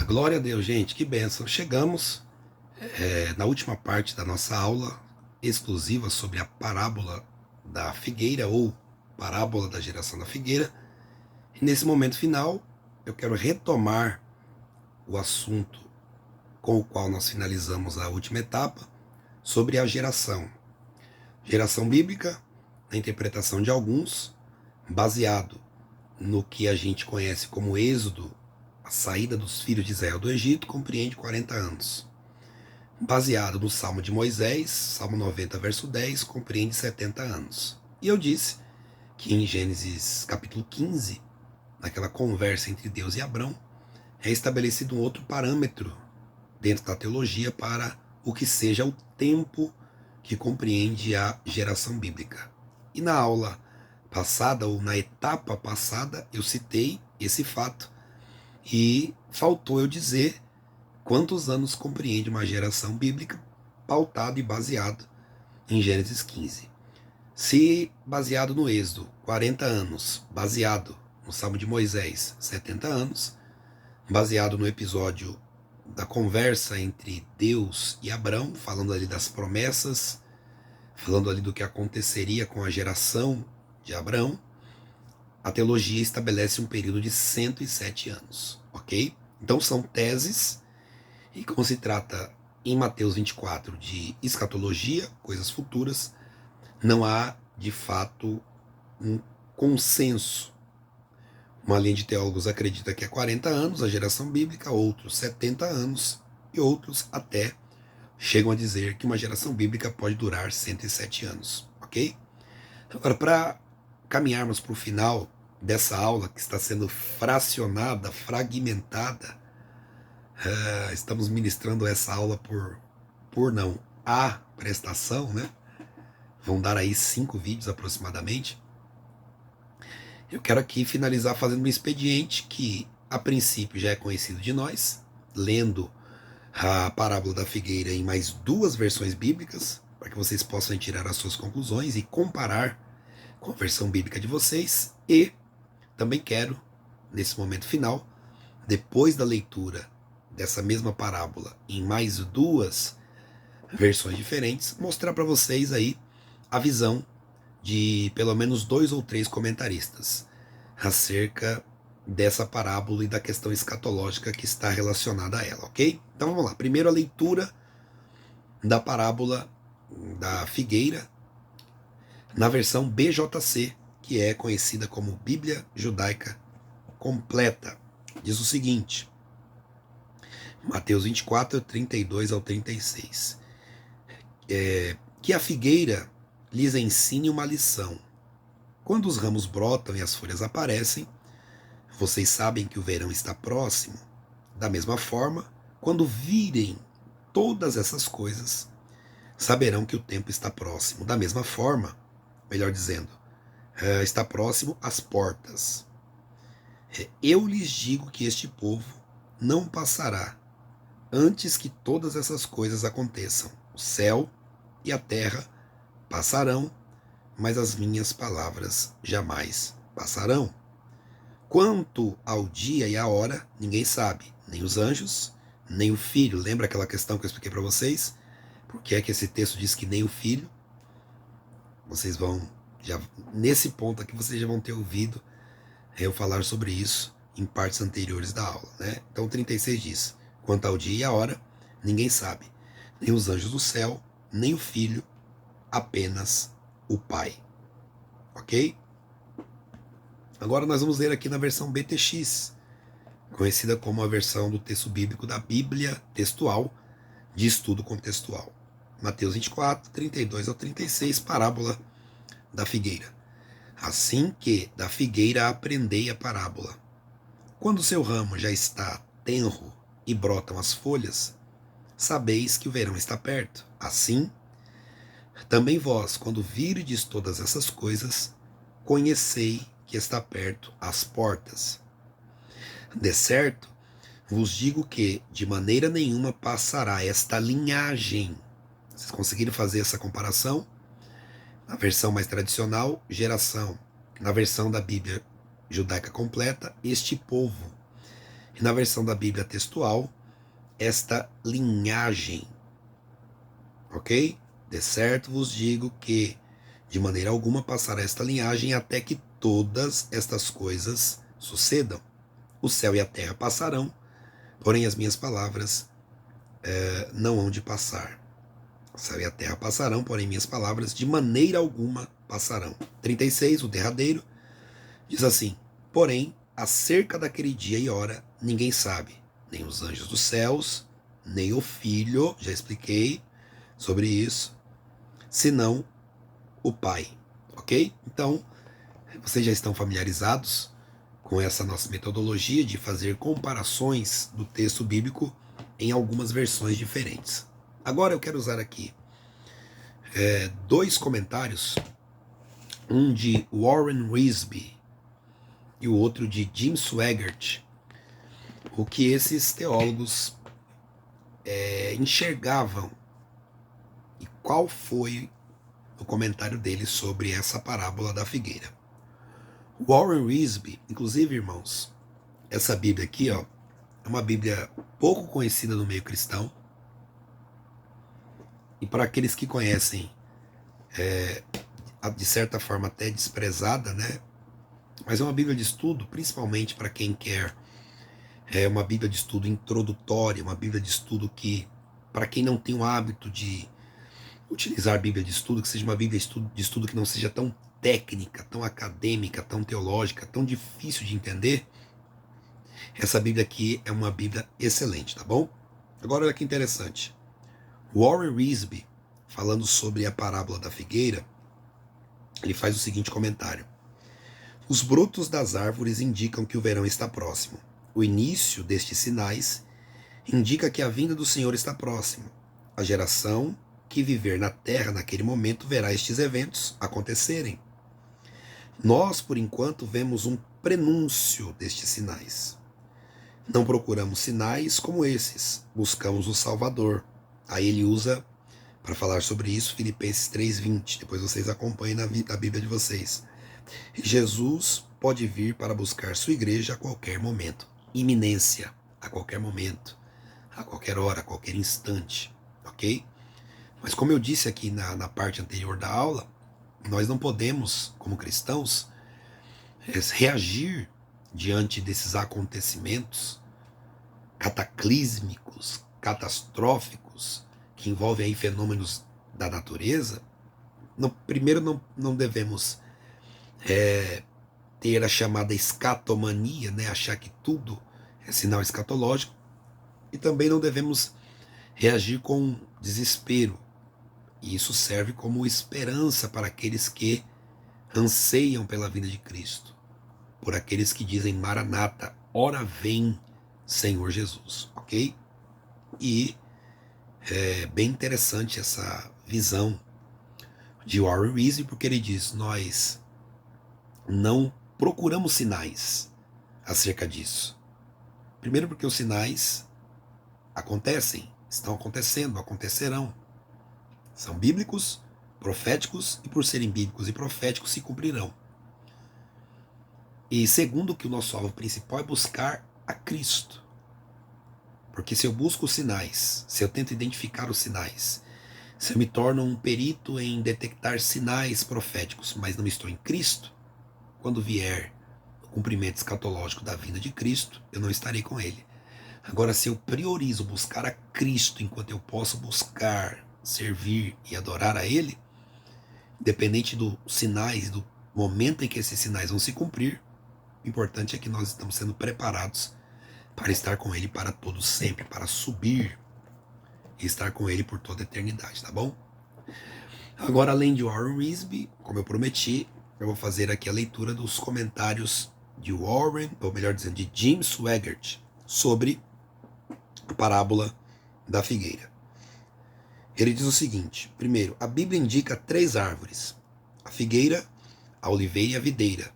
Glória a Deus, gente, que bênção. Chegamos na última parte da nossa aula exclusiva sobre a parábola da figueira ou parábola da geração da figueira. E nesse momento final, eu quero retomar o assunto com o qual nós finalizamos a última etapa sobre a geração. Geração bíblica, na interpretação de alguns, baseado no que a gente conhece como Êxodo, a saída dos filhos de Israel do Egito, compreende 40 anos. Baseado no Salmo de Moisés, Salmo 90, verso 10, compreende 70 anos. E eu disse que em Gênesis capítulo 15, naquela conversa entre Deus e Abrão, é estabelecido um outro parâmetro dentro da teologia para o que seja o tempo que compreende a geração bíblica. E na aula passada, ou na etapa passada, eu citei esse fato e faltou eu dizer quantos anos compreende uma geração bíblica pautado e baseado em Gênesis 15. Se baseado no Êxodo, 40 anos, baseado no Salmo de Moisés, 70 anos, baseado no episódio da conversa entre Deus e Abrão, falando ali das promessas, falando ali do que aconteceria com a geração de Abrão, a teologia estabelece um período de 107 anos, ok? Então são teses. E como se trata em Mateus 24 de escatologia, coisas futuras, não há de fato um consenso. Uma linha de teólogos acredita que é 40 anos a geração bíblica, outros 70 anos e outros até chegam a dizer que uma geração bíblica pode durar 107 anos, ok? Agora, para caminharmos para o final dessa aula que está sendo fracionada, fragmentada, estamos ministrando essa aula por não a prestação, né? Vão dar aí 5 vídeos aproximadamente. Eu quero aqui finalizar fazendo um expediente que a princípio já é conhecido de nós, lendo a parábola da figueira em mais 2 versões bíblicas, para que vocês possam tirar as suas conclusões e comparar com a versão bíblica de vocês. E também quero, nesse momento final, depois da leitura dessa mesma parábola em mais 2 versões diferentes, mostrar para vocês aí a visão de pelo menos 2 ou 3 comentaristas acerca dessa parábola e da questão escatológica que está relacionada a ela, ok? Então vamos lá. Primeiro a leitura da parábola da figueira na versão BJC, que é conhecida como Bíblia Judaica Completa. Diz o seguinte: Mateus 24, 32 ao 36. Que a figueira lhes ensine uma lição. Quando os ramos brotam e as folhas aparecem, vocês sabem que o verão está próximo. Da mesma forma, quando virem todas essas coisas, saberão que o tempo está próximo. Da mesma forma, melhor dizendo, está próximo às portas. Eu lhes digo que este povo não passará antes que todas essas coisas aconteçam. O céu e a terra passarão, mas as minhas palavras jamais passarão. Quanto ao dia e à hora, ninguém sabe, nem os anjos, nem o filho. Lembra aquela questão que eu expliquei para vocês? Por que é que esse texto diz que nem o filho? Vocês vão, já nesse ponto aqui, vocês já vão ter ouvido eu falar sobre isso em partes anteriores da aula, né? Então 36 diz: quanto ao dia e à hora, ninguém sabe, nem os anjos do céu, nem o filho, apenas o Pai. Ok? Agora nós vamos ler aqui na versão BTX, conhecida como a versão do texto bíblico da Bíblia Textual, de estudo contextual. Mateus 24, 32 ao 36, parábola da figueira. Assim que da figueira aprendei a parábola. Quando seu ramo já está tenro e brotam as folhas, sabeis que o verão está perto. Assim, também vós, quando virdes todas essas coisas, conhecei que está perto as portas. De certo, vos digo que de maneira nenhuma passará esta linhagem. Vocês conseguiram fazer essa comparação? Na versão mais tradicional, geração. Na versão da Bíblia Judaica Completa, este povo. E na versão da Bíblia textual, esta linhagem, ok? De certo vos digo que, de maneira alguma, passará esta linhagem até que todas estas coisas sucedam. O céu e a terra passarão, porém as minhas palavras não hão de passar. O céu e a terra passarão, porém minhas palavras de maneira alguma passarão. 36, o derradeiro, diz assim: porém, acerca daquele dia e hora, ninguém sabe, nem os anjos dos céus, nem o Filho, já expliquei sobre isso, senão o Pai. Ok? Então, vocês já estão familiarizados com essa nossa metodologia de fazer comparações do texto bíblico em algumas versões diferentes. Agora eu quero usar aqui dois comentários, um de Warren Wiersbe e o outro de Jim Swaggart, o que esses teólogos enxergavam e qual foi o comentário deles sobre essa parábola da figueira. Warren Wiersbe, inclusive, irmãos, essa Bíblia aqui, ó, é uma Bíblia pouco conhecida no meio cristão, e para aqueles que conhecem, de certa forma até desprezada, né? Mas é uma Bíblia de estudo, principalmente para quem quer uma Bíblia de estudo introdutória, uma Bíblia de estudo que, para quem não tem o hábito de utilizar a Bíblia de estudo, que seja uma Bíblia de estudo que não seja tão técnica, tão acadêmica, tão teológica, tão difícil de entender. Essa Bíblia aqui é uma Bíblia excelente, tá bom? Agora olha que interessante. Warren Wiersbe, falando sobre a parábola da figueira, ele faz o seguinte comentário: os brotos das árvores indicam que o verão está próximo. O início destes sinais indica que a vinda do Senhor está próxima. A geração que viver na terra naquele momento verá estes eventos acontecerem. Nós, por enquanto, vemos um prenúncio destes sinais. Não procuramos sinais como esses, buscamos o Salvador. Aí ele usa, para falar sobre isso, Filipenses 3:20. Depois vocês acompanhem na Bíblia de vocês. Jesus pode vir para buscar sua igreja a qualquer momento. Iminência, a qualquer momento, a qualquer hora, a qualquer instante, ok? Mas como eu disse aqui na parte anterior da aula, nós não podemos, como cristãos, reagir diante desses acontecimentos cataclísmicos, catastróficos, que envolvem aí fenômenos da natureza. Primeiro, não devemos ter a chamada escatomania, né? Achar que tudo é sinal escatológico, e também não devemos reagir com desespero. E isso serve como esperança para aqueles que anseiam pela vinda de Cristo, por aqueles que dizem Maranata, ora vem, Senhor Jesus, ok? E é bem interessante essa visão de Warren Wiersbe, porque ele diz: nós não procuramos sinais acerca disso. Primeiro porque os sinais acontecem, estão acontecendo, acontecerão. São bíblicos, proféticos, e por serem bíblicos e proféticos se cumprirão. E segundo, que o nosso alvo principal é buscar a Cristo. Porque se eu busco os sinais, se eu tento identificar os sinais, se eu me torno um perito em detectar sinais proféticos, mas não estou em Cristo, quando vier o cumprimento escatológico da vinda de Cristo, eu não estarei com Ele. Agora, se eu priorizo buscar a Cristo enquanto eu posso buscar, servir e adorar a Ele, independente dos sinais, do momento em que esses sinais vão se cumprir, o importante é que nós estamos sendo preparados para estar com Ele para todo sempre, para subir e estar com Ele por toda a eternidade, tá bom? Agora, além de Warren Wiersbe, como eu prometi, eu vou fazer aqui a leitura dos comentários de Warren, ou melhor dizendo, de Jim Swaggart, sobre a parábola da figueira. Ele diz o seguinte: primeiro, a Bíblia indica 3 árvores, a figueira, a oliveira e a videira,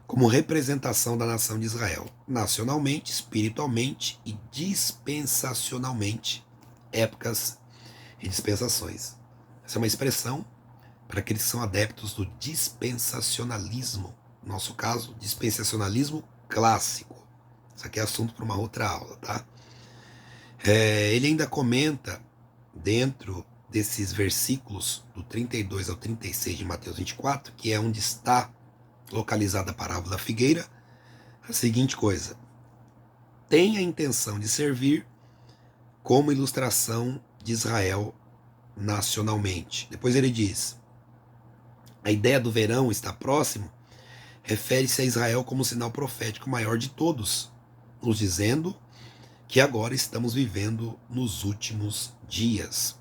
como representação da nação de Israel, nacionalmente, espiritualmente e dispensacionalmente, épocas e dispensações. Essa é uma expressão para aqueles que são adeptos do dispensacionalismo, no nosso caso, dispensacionalismo clássico, Isso aqui é assunto para uma outra aula, tá? Ele ainda comenta, dentro desses versículos, do 32 ao 36 de Mateus 24, que é onde está localizada a parábola da figueira, a seguinte coisa: tem a intenção de servir como ilustração de Israel nacionalmente. Depois ele diz: a ideia do verão está próximo refere-se a Israel como sinal profético maior de todos, nos dizendo que agora estamos vivendo nos últimos dias,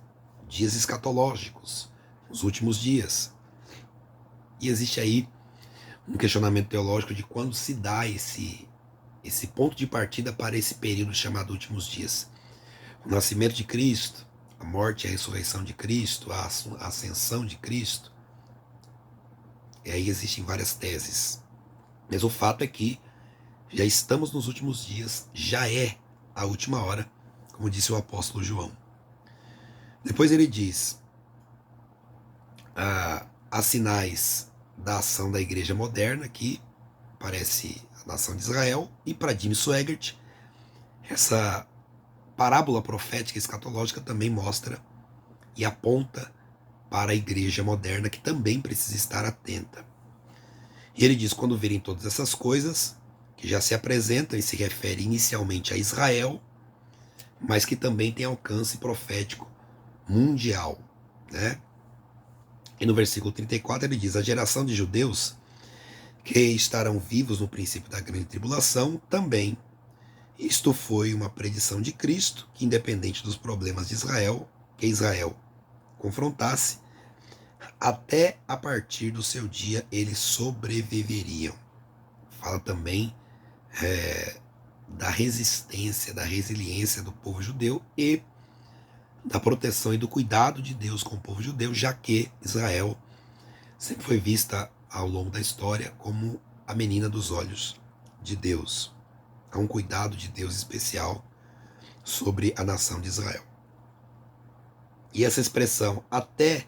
dias escatológicos, os últimos dias. E existe aí um questionamento teológico de quando se dá esse ponto de partida para esse período chamado últimos dias. O nascimento de Cristo, a morte e a ressurreição de Cristo, a ascensão de Cristo. E aí existem várias teses. Mas o fato é que já estamos nos últimos dias, já é a última hora, como disse o apóstolo João. Depois ele diz: há sinais da ação da igreja moderna, que parece a nação de Israel, e para Jim Swaggart, essa parábola profética escatológica também mostra e aponta para a igreja moderna, que também precisa estar atenta. E ele diz: quando virem todas essas coisas, que já se apresentam e se refere inicialmente a Israel, mas que também tem alcance profético mundial, né? E no versículo 34 ele diz: a geração de judeus que estarão vivos no princípio da grande tribulação também. Isto foi uma predição de Cristo, que independente dos problemas de Israel, que Israel confrontasse, até a partir do seu dia eles sobreviveriam. Fala também da resistência, da resiliência do povo judeu e da proteção e do cuidado de Deus com o povo judeu, já que Israel sempre foi vista ao longo da história como a menina dos olhos de Deus. Há um cuidado de Deus especial sobre a nação de Israel. E essa expressão, até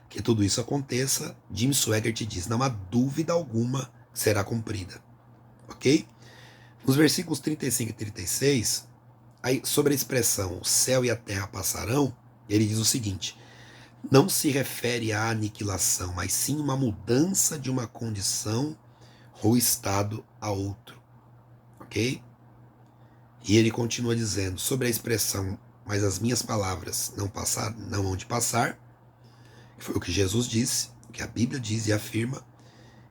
que tudo isso aconteça, Jim Swaggart diz: não há dúvida alguma que será cumprida. Ok? Nos versículos 35 e 36, aí, sobre a expressão o céu e a terra passarão, ele diz o seguinte: não se refere à aniquilação, mas sim uma mudança de uma condição ou estado a outro. Ok? E ele continua dizendo sobre a expressão: mas as minhas palavras não hão de passar, que foi o que Jesus disse, o que a Bíblia diz e afirma.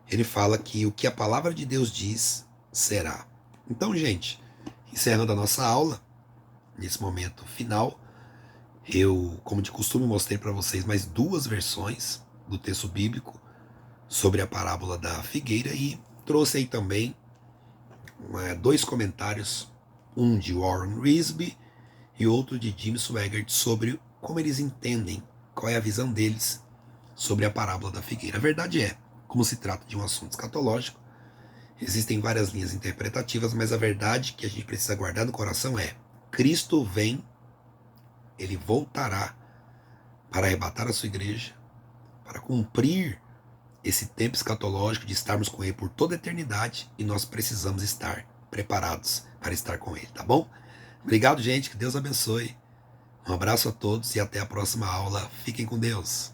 Ele fala que o que a palavra de Deus diz será. Então, gente, encerrando a nossa aula, nesse momento final, eu, como de costume, mostrei para vocês mais duas versões do texto bíblico sobre a parábola da figueira e trouxe aí também dois comentários, um de Warren Wiersbe e outro de Jim Swaggart, sobre como eles entendem, qual é a visão deles sobre a parábola da figueira. A verdade é, como se trata de um assunto escatológico, existem várias linhas interpretativas, mas a verdade que a gente precisa guardar no coração é: Cristo vem, ele voltará para arrebatar a sua igreja, para cumprir esse tempo escatológico de estarmos com ele por toda a eternidade, e nós precisamos estar preparados para estar com ele, tá bom? Obrigado, gente, que Deus abençoe. Um abraço a todos e até a próxima aula. Fiquem com Deus.